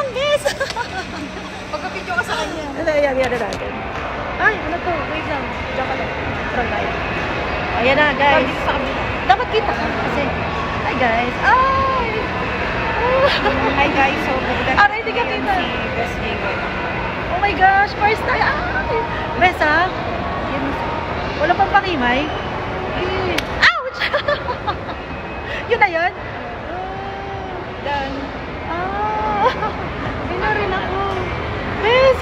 lang, guys. Pagka-video ka sa kanya. Ayan natin. Ay, ano to? Wait lang. Diyan ka lang. Parang tayo. Ayan na, guys. Dapat kita ka kasi. Hi, guys. Ay! Hi guys, so pupunta Aray, hindi ka kita. si Best Haven. Oh my gosh, first time. Ay! Bes, ha? Wala pang pakimay? Ouch! Yun na yun? Done. Yun na rin ako. Bes!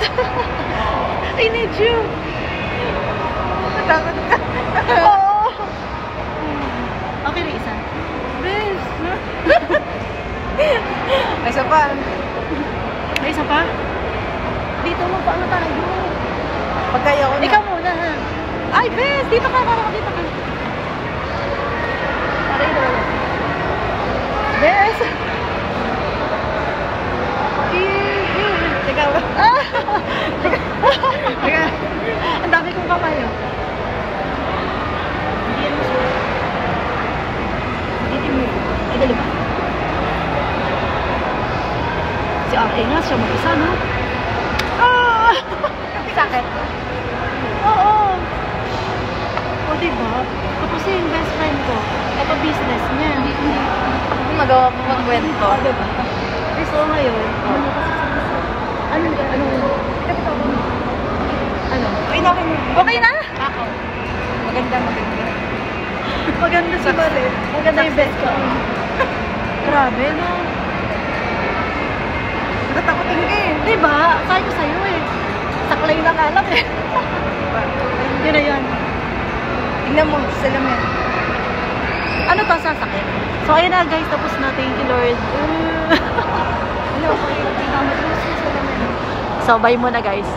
I need you. Natakot ka. Oo. Okay na isa. Bes! May isa pa. May isa pa? Dito mo pa ano tayo? Pagkaya ko na. Ikaw muna, ha? Ay, Bes! Dito ka, dito ka. Para ito wala. Bes! Teka. Teka. Ang dami kong kapayo. Hindi yan mo. Hindi mo. Ay, dali ba? Si ate nga, siya mag-isa, no? Sakit. Oo. O, diba? Tapos yung best friend ko, ito business niya. Hindi magawa mo magkwento. O, diba? So, ngayon, ano? Okay na. Okay na? Ako. Maganda. Maganda si Mare. Maganda yung best ko. Grabe, no? Natatakotin ka eh. Diba? Sabi ko sa'yo eh. Saklay na nga lang eh. Yun na yun. Tingnan mo, salamin. Ano to, sasakit? So, ayun na guys. Tapos na. Thank you, Lord. Ano, tingnan mo, salamin. So, bye muna guys.